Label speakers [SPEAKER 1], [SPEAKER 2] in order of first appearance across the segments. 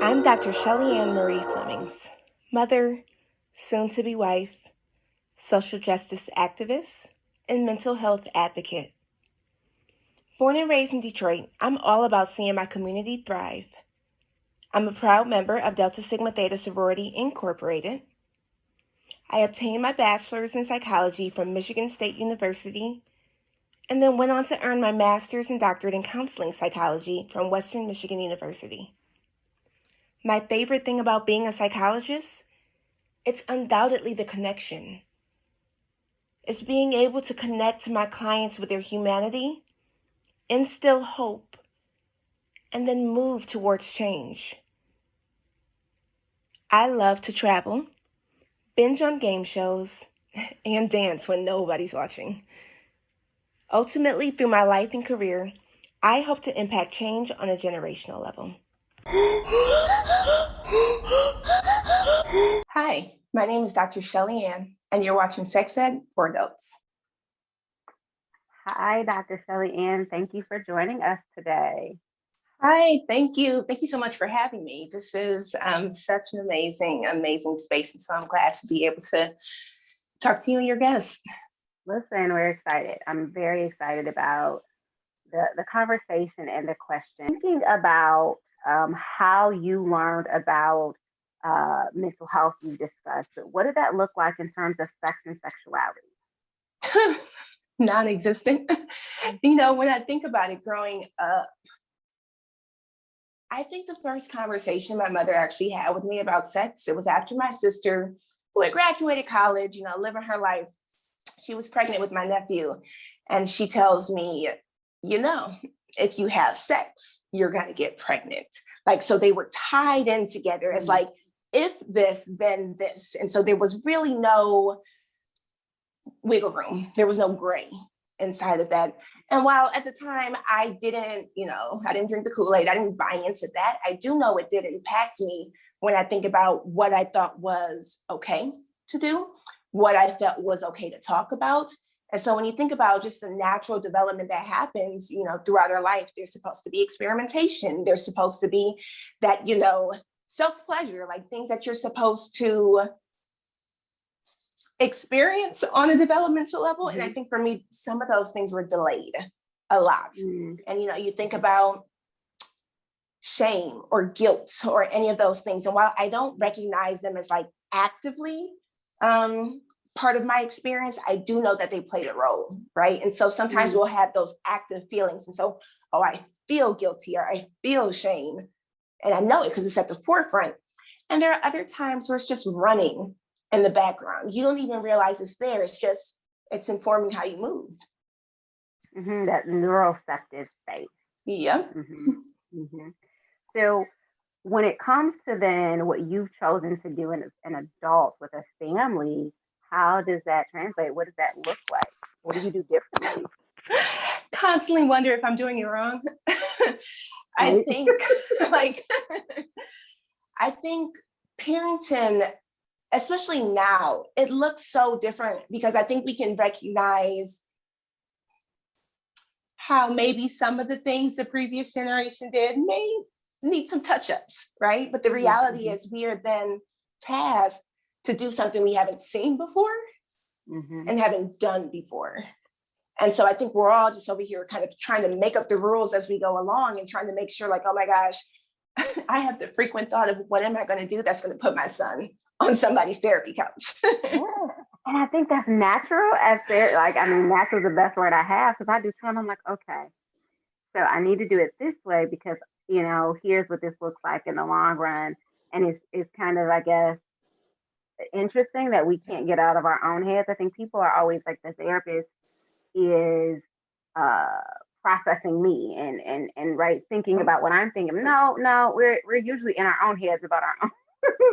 [SPEAKER 1] I'm Dr. Shelee-Ann Flemmings, mother, soon-to-be wife, social justice activist, and mental health advocate. Born and raised in Detroit, I'm all about seeing my community thrive. I'm a proud member of Delta Sigma Theta Sorority Incorporated. I obtained my bachelor's in psychology from Michigan State University and then went on to earn my master's and doctorate in counseling psychology from Western Michigan University. My favorite thing about being a psychologist, it's undoubtedly the connection. It's being able to connect to my clients with their humanity, instill hope, and then move towards change. I love to travel, binge on game shows, and dance when nobody's watching. Ultimately, through my life and career, I hope to impact change on a generational level. Hi, my name is Dr. Shelee-Ann, and you're watching Sex Ed for Adults.
[SPEAKER 2] Hi, Dr. Shelee-Ann. Thank you for joining us today.
[SPEAKER 1] Hi, thank you. Thank you so much for having me. This is such an amazing space, and so I'm glad to be able to talk to you and your guests.
[SPEAKER 2] Listen, we're excited. I'm very excited about the conversation and the question. Thinking about how you learned about mental health you discussed, what did that look like in terms of sex and sexuality?
[SPEAKER 1] Non-existent. When I think about it growing up, I think the first conversation my mother actually had with me about sex, it was after my sister, who had graduated college, living her life. She was pregnant with my nephew, and she tells me, if you have sex, you're going to get pregnant. So they were tied in together as if this, then this. And so there was really no wiggle room. There was no gray inside of that. And while at the time I didn't drink the Kool-Aid, I didn't buy into that, I do know it did impact me when I think about what I thought was okay to do, what I felt was okay to talk about. And so when you think about just the natural development that happens, throughout our life, there's supposed to be experimentation. There's supposed to be that, self-pleasure, things that you're supposed to experience on a developmental level. Mm-hmm. And I think for me, some of those things were delayed a lot. Mm-hmm. And, you think about shame or guilt or any of those things. And while I don't recognize them as actively part of my experience, I do know that they played a role, right? And so sometimes we'll have those active feelings. And so, I feel guilty or I feel shame. And I know it because it's at the forefront. And there are other times where it's just running in the background. You don't even realize it's there. It's informing how you move.
[SPEAKER 2] Mm-hmm, that neuroceptive state.
[SPEAKER 1] Yep.
[SPEAKER 2] Mm-hmm. Mm-hmm. So when it comes to then what you've chosen to do as an adult with a family, how does that translate? What does that look like? What do you do differently?
[SPEAKER 1] Constantly wonder if I'm doing it wrong. I think I think parenting, especially now, it looks so different because I think we can recognize how maybe some of the things the previous generation did may need some touch-ups, right? But the reality is we are then tasked to do something we haven't seen before and haven't done before. And so I think we're all just over here kind of trying to make up the rules as we go along and trying to make sure oh my gosh, I have the frequent thought of what am I going to do that's going to put my son on somebody's therapy couch.
[SPEAKER 2] Yeah. And I think that's natural natural is the best word I have because I do too. And I'm like, okay, so I need to do it this way because, here's what this looks like in the long run. And it's kind of, I guess, interesting that we can't get out of our own heads. I think people are always the therapist is processing me and right thinking about what I'm thinking. No, we're usually in our own heads about our own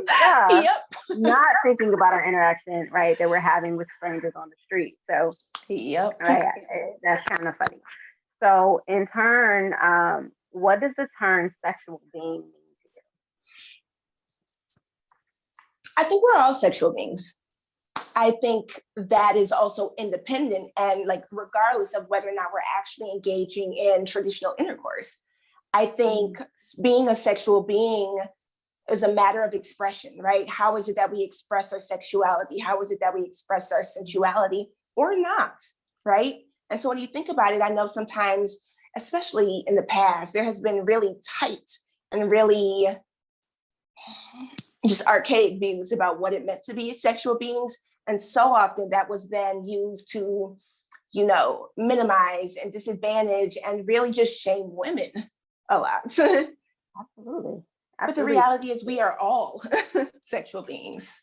[SPEAKER 2] stuff. Yep. Not thinking about our interaction, right, that we're having with strangers on the street. So
[SPEAKER 1] yep.
[SPEAKER 2] Right, that's kind of funny. So in turn, what does the term sexual being mean to you?
[SPEAKER 1] I think we're all sexual beings. I think that is also independent and regardless of whether or not we're actually engaging in traditional intercourse. I think being a sexual being is a matter of expression, right? How is it that we express our sexuality? How is it that we express our sensuality or not, right? And so when you think about it, I know sometimes, especially in the past, there has been really tight and really just archaic views about what it meant to be sexual beings. And so often that was then used to, you know, minimize and disadvantage and really just shame women a lot.
[SPEAKER 2] Absolutely.
[SPEAKER 1] But the
[SPEAKER 2] Absolutely.
[SPEAKER 1] reality is we are all sexual beings.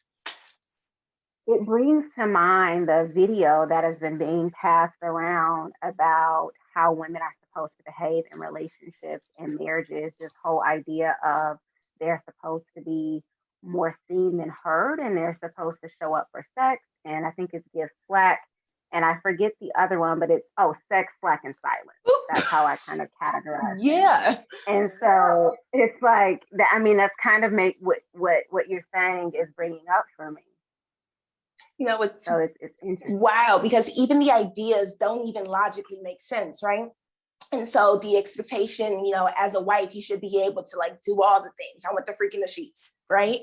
[SPEAKER 2] It brings to mind the video that has been being passed around about how women are supposed to behave in relationships and marriages. This whole idea of they're supposed to be more seen than heard, and they're supposed to show up for sex. And I think it's give slack. And I forget the other one, but it's sex, slack, and silence. That's how I kind of categorize it.
[SPEAKER 1] Yeah.
[SPEAKER 2] And so it's like that. I mean, that's kind of make what you're saying is bringing up for me.
[SPEAKER 1] You know, it's
[SPEAKER 2] So it's interesting.
[SPEAKER 1] wow, because even the ideas don't even logically make sense, right? And so the expectation, you know, as a wife, you should be able to like do all the things. I want the freak in the sheets, right?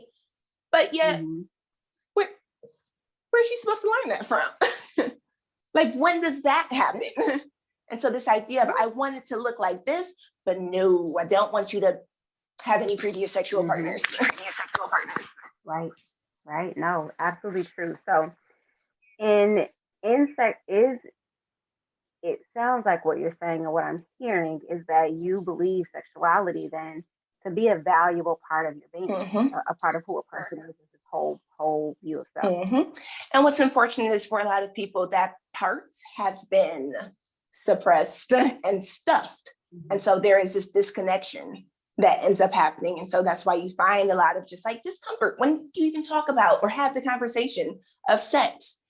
[SPEAKER 1] But yet, where's she supposed to learn that from? Like, when does that happen? And so this idea of I want it to look like this, but no, I don't want you to have any previous sexual partners.
[SPEAKER 2] Right, right. No, absolutely true. So in insect is it sounds like what you're saying and what I'm hearing is that you believe sexuality then to be a valuable part of your being, a part of who a person is this whole view of self.
[SPEAKER 1] And what's unfortunate is for a lot of people that part has been suppressed and stuffed. And so there is this disconnection that ends up happening. And so that's why you find a lot of just like discomfort when you even talk about or have the conversation of sex.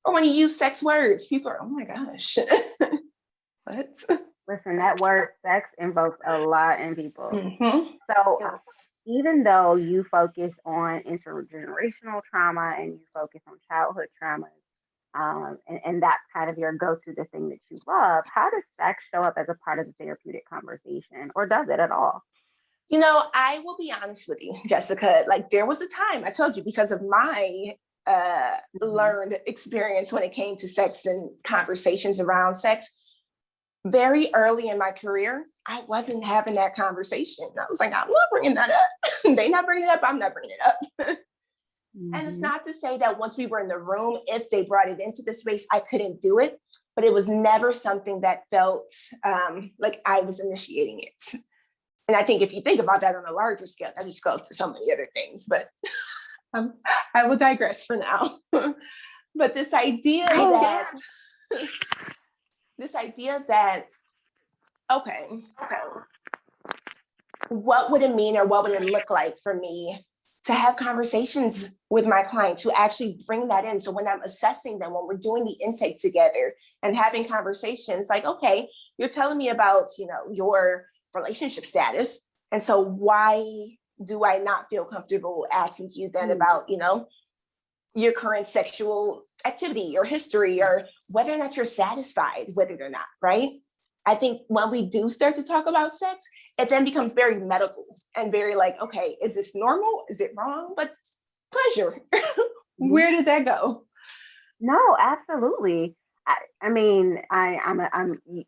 [SPEAKER 1] Or when you use sex words, people are, oh my gosh. What?
[SPEAKER 2] Listen, that word sex invokes a lot in people. So even though you focus on intergenerational trauma and you focus on childhood traumas, and that's kind of your go-to, the thing that you love, how does sex show up as a part of the therapeutic conversation, or does it at all?
[SPEAKER 1] You know, I will be honest with you, Jessica, like there was a time I told you because of my learned experience when it came to sex and conversations around sex. Very early in my career, I wasn't having that conversation. I was like, I'm not bringing that up. They not bringing it up. I'm not bringing it up. And it's not to say that once we were in the room, if they brought it into the space, I couldn't do it. But it was never something that felt like I was initiating it. And I think if you think about that on a larger scale, that just goes to so many other things. But I will digress for now. But this idea that, okay, what would it mean or what would it look like for me to have conversations with my client, to actually bring that in? So when I'm assessing them, when we're doing the intake together and having conversations like, okay, you're telling me about, you know, your relationship status. And so why do I not feel comfortable asking you then about, you know, your current sexual activity or history or whether or not you're satisfied with it or not, right? I think when we do start to talk about sex, it then becomes very medical and very like, okay, is this normal? Is it wrong? But pleasure, where did that go?
[SPEAKER 2] No, absolutely. I mean,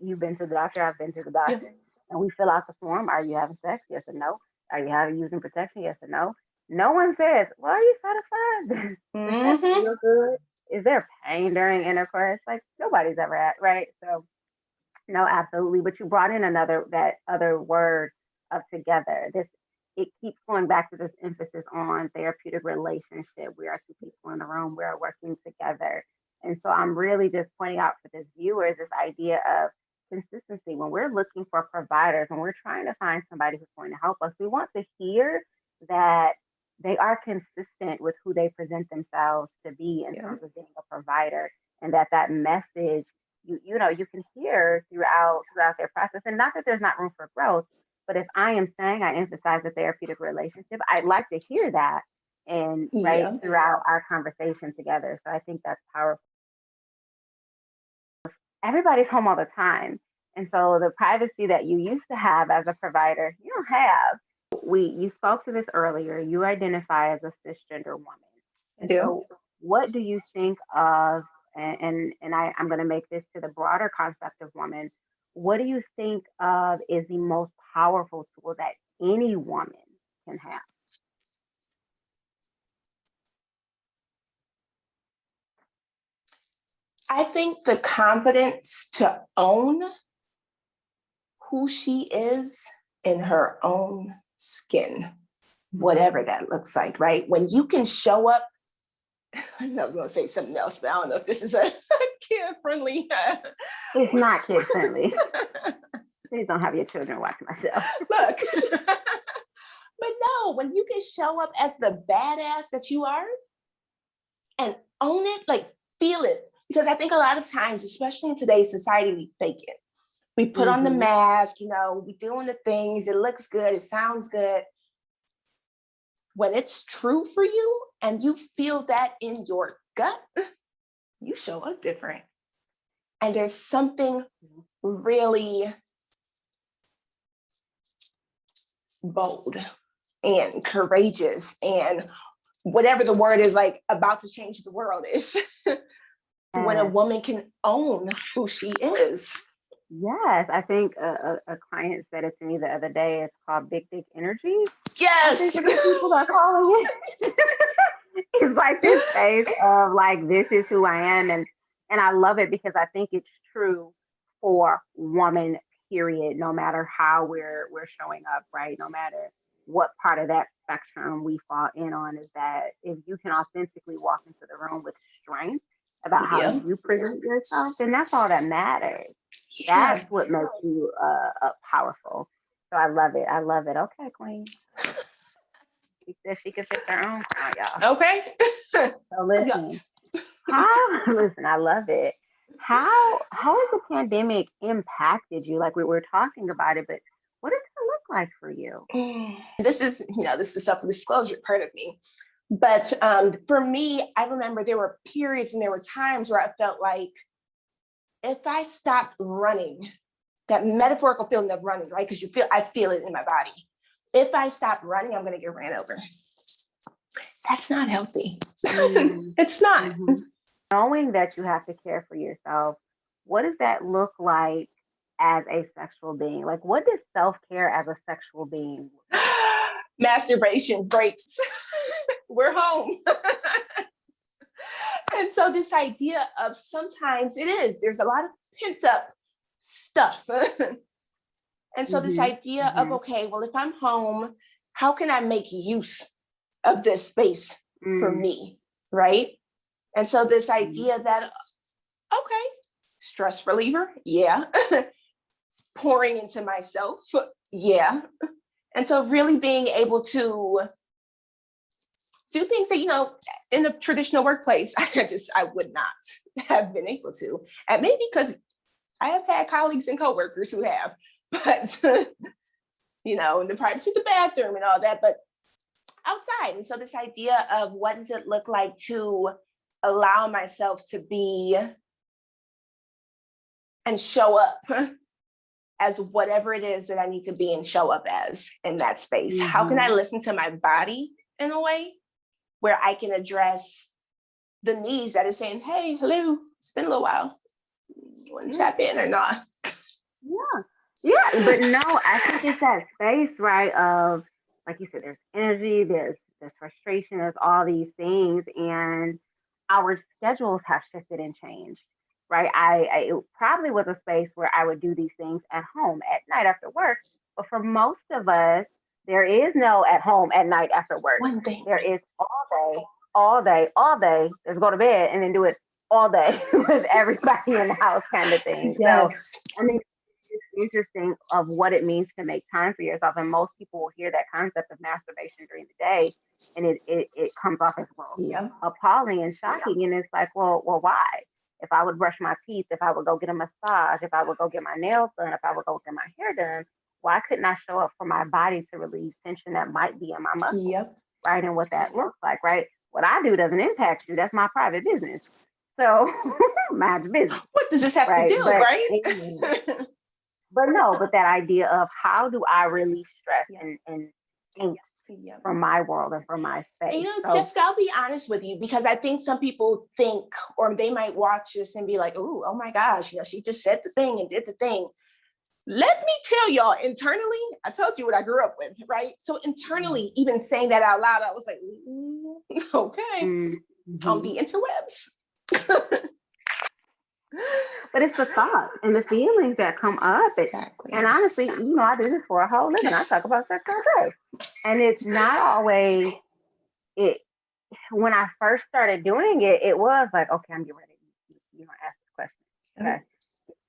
[SPEAKER 2] you've been to the doctor, I've been to the doctor, and we fill out the form. Are you having sex? Yes or no. Are you using protection? Yes or no. No one says, well, are you satisfied? Does that feel good? Is there pain during intercourse? Like nobody's ever at, right? So no, absolutely. But you brought in that other word of together. It keeps going back to this emphasis on therapeutic relationship. We are two people in the room. We are working together. And so I'm really just pointing out for this viewers this idea of consistency. When we're looking for providers, when we're trying to find somebody who's going to help us, we want to hear that they are consistent with who they present themselves to be in terms of being a provider, and that message you know you can hear throughout their process. And not that there's not room for growth, but if I am saying I emphasize the therapeutic relationship, I'd like to hear that and throughout our conversation together. So I think that's powerful. Everybody's home all the time, and so the privacy that you used to have as a provider, you don't have. you spoke to this earlier. You identify as a cisgender woman.
[SPEAKER 1] I do.
[SPEAKER 2] So what do you think of, I'm going to make this to the broader concept of woman. What do you think of is the most powerful tool that any woman can have?
[SPEAKER 1] I think the confidence to own who she is in her own skin, whatever that looks like, right? When you can show up, I was going to say something else, but I don't know if this is a kid-friendly.
[SPEAKER 2] It's not kid-friendly. Please don't have your children watch my show.
[SPEAKER 1] Look, but no, when you can show up as the badass that you are and own it, like feel it. Because I think a lot of times, especially in today's society, we fake it. We put on the mask, we're doing the things, it looks good, it sounds good. When it's true for you and you feel that in your gut, you show up different. And there's something really bold and courageous and whatever the word is, like about to change the world is when a woman can own who she is.
[SPEAKER 2] Yes, I think a client said it to me the other day. It's called big energy.
[SPEAKER 1] Yes.
[SPEAKER 2] I think people are calling it. It's like this space of like, this is who I am. And I love it because I think it's true for woman, period, no matter how we're showing up, right? No matter what part of that spectrum we fall in on, is that if you can authentically walk into the room with strength about how you present yourself, then that's all that matters. That's what makes you powerful. So I love it. I love it. Okay, Queen. She said she can fix her own crown, y'all.
[SPEAKER 1] Okay.
[SPEAKER 2] So listen, listen, I love it. How has the pandemic impacted you? Like we were talking about it, but what does it look like for you?
[SPEAKER 1] This is the self-disclosure part of me. But for me, I remember there were periods and there were times where I felt like if I stopped running, that metaphorical feeling of running, right? Because I feel it in my body. If I stop running, I'm going to get ran over. That's not healthy. It's not.
[SPEAKER 2] Knowing that you have to care for yourself, what does that look like as a sexual being? Like, what does self-care as a sexual being look like?
[SPEAKER 1] Masturbation breaks. We're home. And so this idea of sometimes there's a lot of pent up stuff. And so this idea of, okay, well, if I'm home, how can I make use of this space for me, right? And so this idea that, okay, stress reliever, yeah. Pouring into myself, yeah. And so really being able to do things that, in a traditional workplace, I would not have been able to. And maybe because I have had colleagues and coworkers who have, but, in the privacy of the bathroom and all that, but outside. And so this idea of what does it look like to allow myself to be and show up as whatever it is that I need to be and show up as in that space. How can I listen to my body in a way where I can address the needs that are saying, hey, hello, it's been a little while. You want to tap in or not?
[SPEAKER 2] Yeah, but no, I think it's that space, right, of, like you said, there's energy, there's frustration, there's all these things, and our schedules have shifted and changed, right? It probably was a space where I would do these things at home at night after work, but for most of us, there is no at home at night after work. There is all day, let's go to bed and then do it all day with everybody in the house kind of thing.
[SPEAKER 1] Yes.
[SPEAKER 2] So, I mean, it's interesting of what it means to make time for yourself. And most people will hear that concept of masturbation during the day, and it comes off as, well, appalling and shocking. And it's like, well, why? If I would brush my teeth, if I would go get a massage, if I would go get my nails done, if I would go get my hair done, why couldn't I show up for my body to relieve tension that might be in my muscles, right? And what that looks like, right? What I do doesn't impact you. That's my private business. So, my business.
[SPEAKER 1] What does this have to do, right?
[SPEAKER 2] But that idea of how do I release stress and ink
[SPEAKER 1] Yeah.
[SPEAKER 2] from my world and from my
[SPEAKER 1] And,
[SPEAKER 2] space.
[SPEAKER 1] you know,
[SPEAKER 2] So
[SPEAKER 1] just I'll be honest with you, because I think some people think, or they might watch this and be like, oh my gosh, you know, she just said the thing and did the thing. Let me tell y'all, internally, I told you what I grew up with, right? So internally, even saying that out loud, I was like, okay, on the interwebs.
[SPEAKER 2] but it's the thoughts and the feelings that come up.
[SPEAKER 1] Exactly.
[SPEAKER 2] And honestly, you know, I do this for a whole living. I talk about sex all day. And it's not always it. When I first started doing it, it was like, okay, I'm getting ready. You know, ask this question. Okay,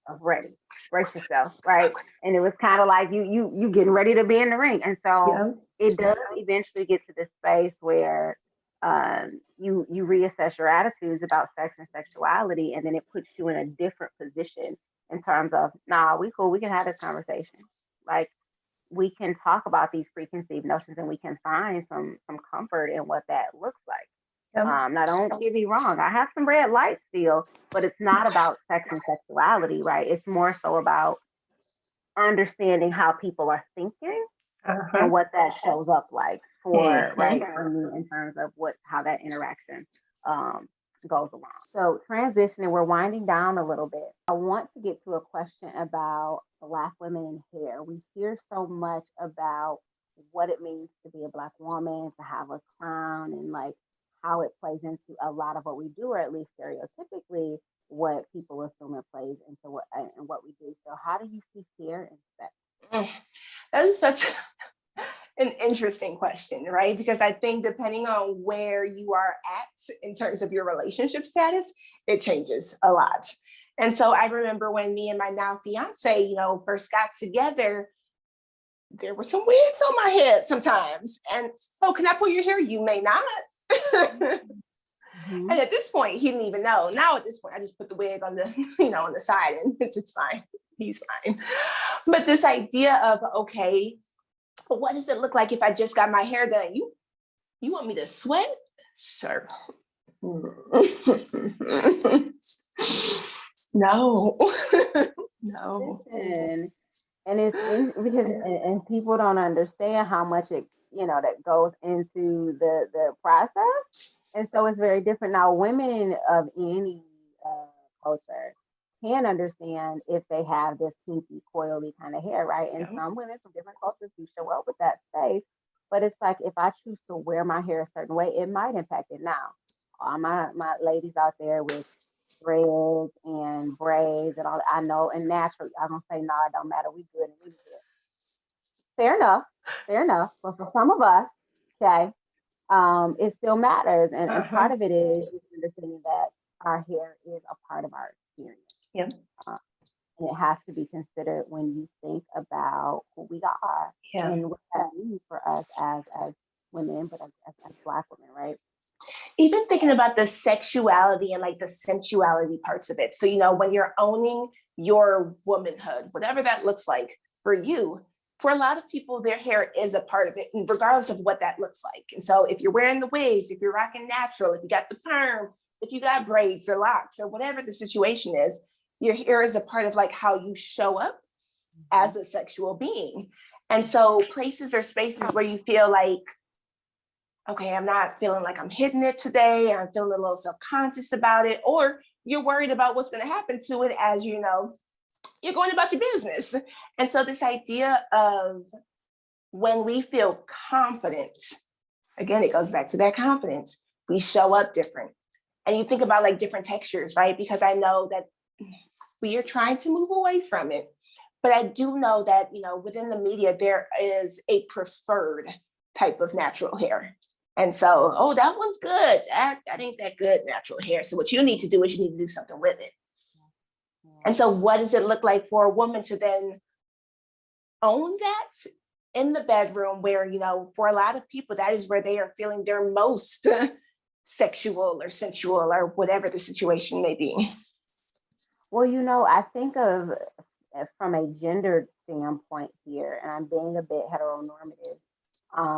[SPEAKER 2] I'm ready. Brace yourself, right? And it was kind of like you getting ready to be in the ring. And so
[SPEAKER 1] Yeah.
[SPEAKER 2] it does eventually get to this space where you reassess your attitudes about sex and sexuality, and then it puts you in a different position in terms of, nah, we cool, we can have this conversation. Like we can talk about these preconceived notions and we can find some comfort in what that looks like.
[SPEAKER 1] Yeah.
[SPEAKER 2] Now, don't get me wrong, I have some red lights still, but it's not about sex and sexuality, right? It's more so about understanding how people are thinking
[SPEAKER 1] Uh-huh.
[SPEAKER 2] and what that shows up like for
[SPEAKER 1] Mhm.
[SPEAKER 2] right for me in terms of what how that interaction um, goes along. So transitioning, we're winding down a little bit. I want to get to a question about Black women in hair. We hear so much about what it means to be a Black woman, to have a crown, and like how it plays into a lot of what we do, or at least stereotypically what people assume it plays into what and what we do. So how do you see hair in sex?
[SPEAKER 1] Mm. That is such an interesting question, right? Because I think depending on where you are at in terms of your relationship status, it changes a lot. And so I remember when me and my now fiance, you know, first got together, there were some wigs on my head sometimes. And oh, can I pull your hair? You may not.
[SPEAKER 2] Mm-hmm.
[SPEAKER 1] And at this point, he didn't even know. Now at this point, I just put the wig on the, you know, on the side, and it's fine. He's fine. But this idea of, okay, what does it look like if I just got my hair done? You want me to sweat? Sir. No. No.
[SPEAKER 2] Listen, and it's in because and people don't understand how much it that goes into the process, and so it's very different. Now women of any uh, culture can understand if they have this kinky coily kind of hair, right? And
[SPEAKER 1] Yeah.
[SPEAKER 2] some women from different cultures do show up with that space, but it's like if I choose to wear my hair a certain way, it might impact it. Now all my ladies out there with threads and braids and all that. I know, and naturally, I'm gonna say no, it don't matter. We good and we good. Fair enough, fair enough. But for some of us, okay, it still matters, and
[SPEAKER 1] Uh-huh.
[SPEAKER 2] part of it is understanding that our hair is a part of our experience.
[SPEAKER 1] Yeah.
[SPEAKER 2] Uh, and it has to be considered when you think about who we are
[SPEAKER 1] Yeah.
[SPEAKER 2] and what that means for us as women, but as Black women, right?
[SPEAKER 1] Even thinking about the sexuality and like the sensuality parts of it. So, you know, when you're owning your womanhood, whatever that looks like for you, for a lot of people, their hair is a part of it, and regardless of what that looks like. And so if you're wearing the wigs, if you're rocking natural, if you got the perm, if you got braids or locks or whatever the situation is, your hair is a part of like how you show up as a sexual being. And so places or spaces where you feel like, okay, I'm not feeling like I'm hitting it today, or I'm feeling a little self-conscious about it, or you're worried about what's going to happen to it as you know, you're going about your business. And so this idea of when we feel confident, again, it goes back to that confidence, we show up different. And you think about like different textures, right? Because I know that we are trying to move away from it. But I do know that, you know, within the media, there is a preferred type of natural hair. And so, oh, that one's good. That ain't that good natural hair. So what you need to do is you need to do something with it. And so what does it look like for a woman to then own that in the bedroom where, you know, for a lot of people, that is where they are feeling their most sexual or sensual or whatever the situation may be.
[SPEAKER 2] Well, I think of from a gendered standpoint here, and I'm being a bit heteronormative.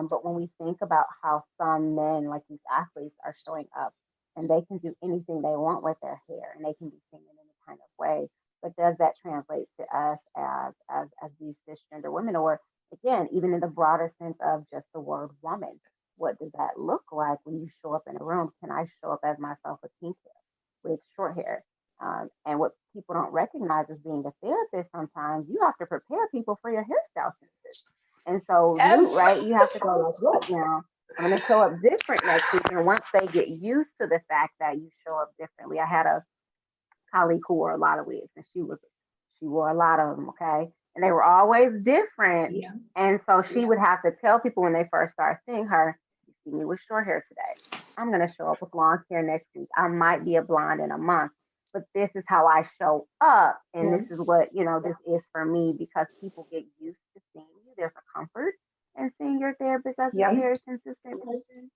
[SPEAKER 2] But when we think about how some men, like these athletes, are showing up and they can do anything they want with their hair and they can be seen in any kind of way, but does that translate to us as these cisgender women, or again, even in the broader sense of just the word woman, what does that look like when you show up in a room? Can I show up as myself with pink hair, with short hair? And what people don't recognize as being a therapist, sometimes you have to prepare people for your hairstyle changes. And so you,
[SPEAKER 1] Yes.
[SPEAKER 2] right, you have to go like, look, now I'm going to show up different next week. And once they get used to the fact that you show up differently, I had a colleague who wore a lot of wigs, and she wore a lot of them, okay, and they were always different.
[SPEAKER 1] Yeah.
[SPEAKER 2] And so she would have to tell people when they first start seeing her, you see me with short hair today, I'm going to show up with long hair next week, I might be a blonde in a month, but this is how I show up, and this is
[SPEAKER 1] Yes.
[SPEAKER 2] what, this is for me, because people get used to seeing you. There's a comfort in seeing your therapist as a
[SPEAKER 1] Yeah.
[SPEAKER 2] very consistent person.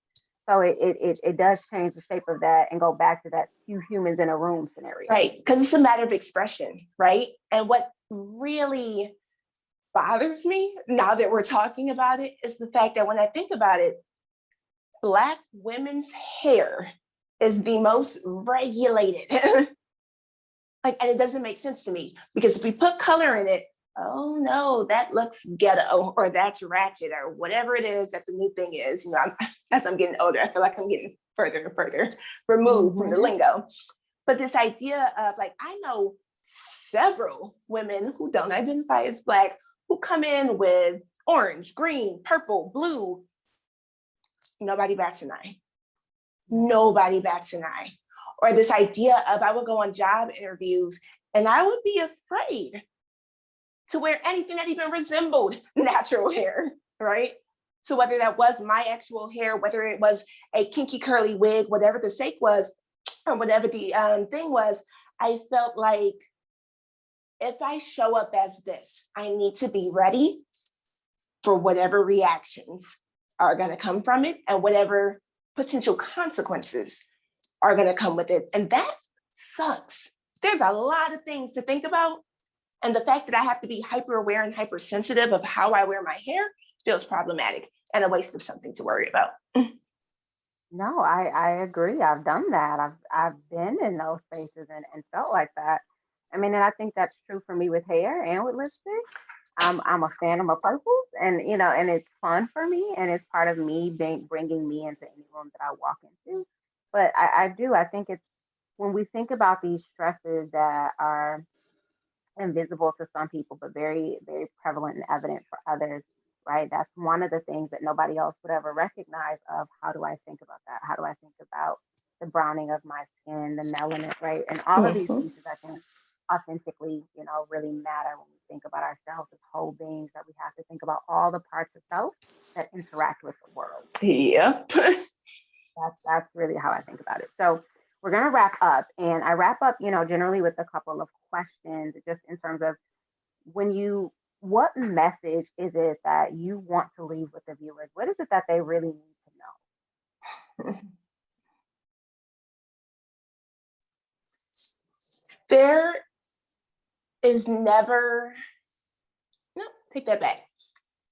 [SPEAKER 2] So it does change the shape of that and go back to that two humans in a room scenario.
[SPEAKER 1] Right. Because it's a matter of expression, right? And what really bothers me now that we're talking about it is the fact that when I think about it, Black women's hair is the most regulated. And it doesn't make sense to me, because if we put color in it, oh no, that looks ghetto, or that's ratchet, or whatever it is that the new thing is. As I'm getting older, I feel like I'm getting further and further removed from the lingo. But this idea of, like, I know several women who don't identify as Black who come in with orange, green, purple, blue. Nobody bats an eye. Nobody bats an eye. Or this idea of, I would go on job interviews and I would be afraid to wear anything that even resembled natural hair, right? So whether that was my actual hair, whether it was a kinky curly wig, whatever the sake was, or whatever the thing was, I felt like if I show up as this, I need to be ready for whatever reactions are going to come from it and whatever potential consequences are going to come with it. And that sucks. There's a lot of things to think about. And the fact that I have to be hyper aware and hypersensitive of how I wear my hair feels problematic and a waste of something to worry about.
[SPEAKER 2] No, I agree. I've done that. I've been in those spaces and felt like that. I mean, and I think that's true for me with hair and with lipstick. I'm a fan of my purples, and and it's fun for me, and it's part of me bringing me into any room that I walk into. But I think it's when we think about these stresses that are invisible to some people, but very, very prevalent and evident for others, right? That's one of the things that nobody else would ever recognize of how do I think about that? How do I think about the browning of my skin, the melanin, right? And all of these pieces, I think, authentically, really matter when we think about ourselves as whole beings, that we have to think about all the parts of self that interact with the world.
[SPEAKER 1] Yep.
[SPEAKER 2] That's really how I think about it. So we're gonna wrap up, and I wrap up, generally with a couple of questions, just in terms of what message is it that you want to leave with the viewers? What is it that they really need to know?
[SPEAKER 1] There is never, no, take that back.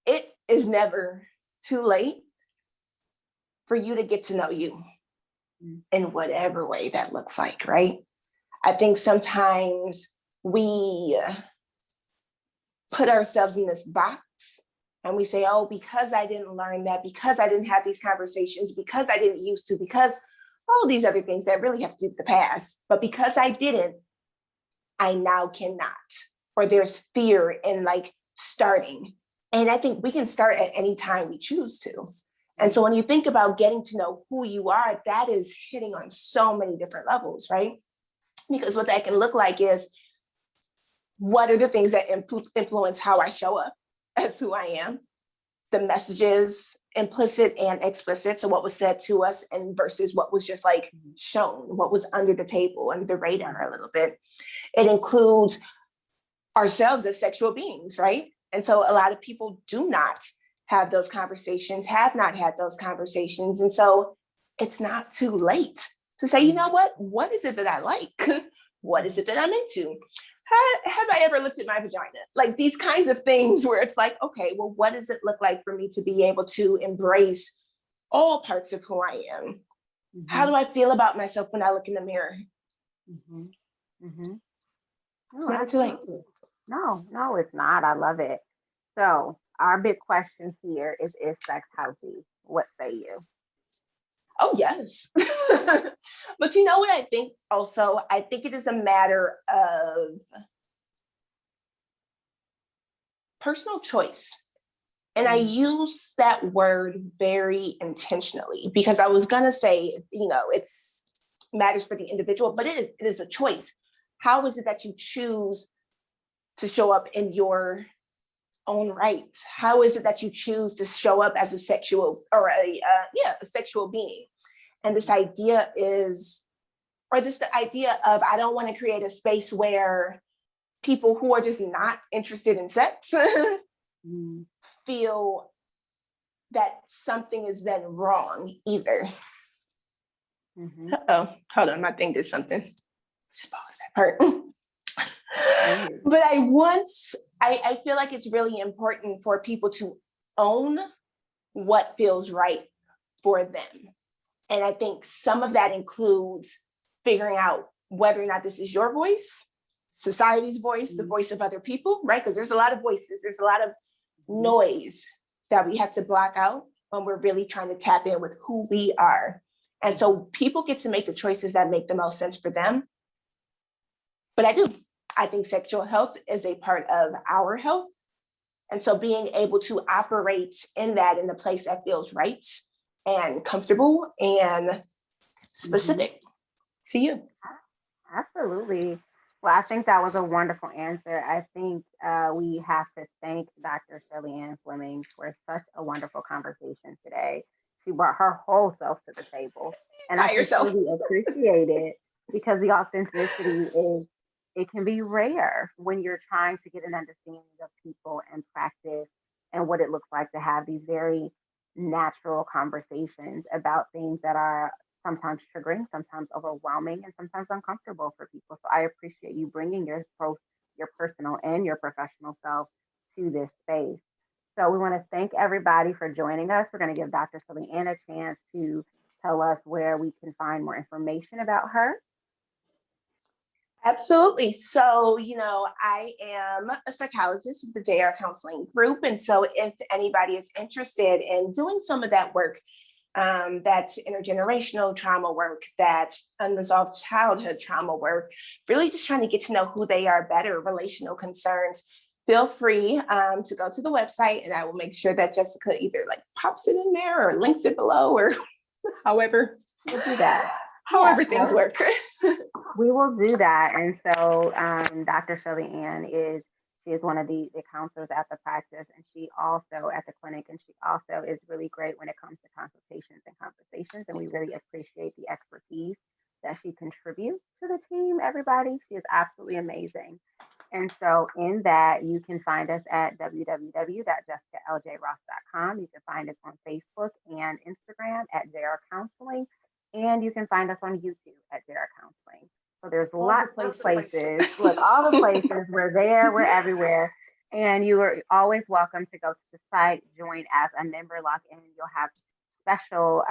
[SPEAKER 1] It is never too late for you to get to know you in whatever way that looks like, right? I think sometimes we put ourselves in this box and we say, oh, because I didn't learn that, because I didn't have these conversations, because I didn't used to, because all these other things that really have to do with the past, but because I didn't, I now cannot. Or there's fear in like starting. And I think we can start at any time we choose to. And so when you think about getting to know who you are, that is hitting on so many different levels, right? Because what that can look like is, what are the things that influence how I show up as who I am? The messages, implicit and explicit. So what was said to us and versus what was just like shown, what was under the table, under the radar a little bit. It includes ourselves as sexual beings, right? And so a lot of people do not have those conversations, have not had those conversations. And so it's not too late to say, you know what is it that I like? What is it that I'm into? Have I ever looked at my vagina? Like these kinds of things where it's like, okay, well, what does it look like for me to be able to embrace all parts of who I am? Mm-hmm. How do I feel about myself when I look in the mirror?
[SPEAKER 2] Mm-hmm. Mm-hmm.
[SPEAKER 1] It's never too late.
[SPEAKER 2] No, it's not. I love it. So our big question here is sex healthy? What say you?
[SPEAKER 1] Oh, yes. But you know what I think also? I think it is a matter of personal choice. And I use that word very intentionally because I was going to say, it's matters for the individual, but it is a choice. How is it that you choose to show up in your own right? How is it that you choose to show up as a sexual or a sexual being? And this idea is, or this the idea of, I don't want to create a space where people who are just not interested in sex feel that something is then wrong either. Oh, hold on, my thing did something. Just pause that part. But I feel like it's really important for people to own what feels right for them. And I think some of that includes figuring out whether or not this is your voice, society's voice, the voice of other people, right? Because there's a lot of voices, there's a lot of noise that we have to block out when we're really trying to tap in with who we are. And so people get to make the choices that make the most sense for them. But I think sexual health is a part of our health. And so being able to operate in that in a place that feels right and comfortable and specific to you.
[SPEAKER 2] Absolutely. Well, I think that was a wonderful answer. I think we have to thank Dr. Shelee-Ann Flemmings for such a wonderful conversation today. She brought her whole self to the table, and I
[SPEAKER 1] By yourself.
[SPEAKER 2] sincerely appreciate it because the authenticity is, it can be rare when you're trying to get an understanding of people and practice and what it looks like to have these very natural conversations about things that are sometimes triggering, sometimes overwhelming, and sometimes uncomfortable for people. So I appreciate you bringing both your personal and your professional self to this space. So we want to thank everybody for joining us. We're going to give Dr. Shelee-Ann a chance to tell us where we can find more information about her.
[SPEAKER 1] Absolutely. So, I am a psychologist with the JR Counseling Group. And so if anybody is interested in doing some of that work, that's intergenerational trauma work, that's unresolved childhood trauma work, really just trying to get to know who they are better, relational concerns, feel free to go to the website, and I will make sure that Jessica either pops it in there or links it below or however.
[SPEAKER 2] We'll do that.
[SPEAKER 1] However things work.
[SPEAKER 2] We will do that. And so Dr. Shelee-Ann she is one of the counselors at the practice, and she also at the clinic, and she also is really great when it comes to consultations and conversations. And we really appreciate the expertise that she contributes to the team, everybody. She is absolutely amazing. And so in that, you can find us at www.jessicaljross.com. You can find us on Facebook and Instagram at JR Counseling. And you can find us on YouTube at JR Counseling. So there's lots of places. Look, all the places. We're there. We're everywhere. And you are always welcome to go to the site, join as a member, log in. You'll have special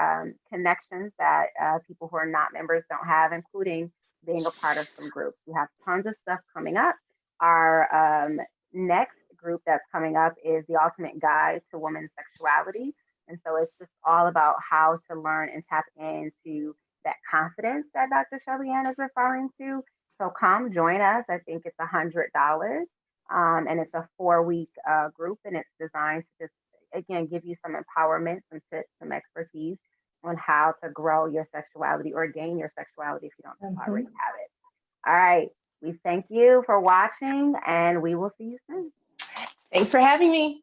[SPEAKER 2] connections that people who are not members don't have, including being a part of some groups. We have tons of stuff coming up. Our next group that's coming up is the Ultimate Guide to Women's Sexuality. And so it's just all about how to learn and tap into that confidence that Dr. Shelee-Ann is referring to. So come join us. I think it's $100. And it's a 4-week group, and it's designed to just, again, give you some empowerment, some tips, some expertise on how to grow your sexuality or gain your sexuality if you don't already have it. All right. We thank you for watching, and we will see you soon.
[SPEAKER 1] Thanks for having me.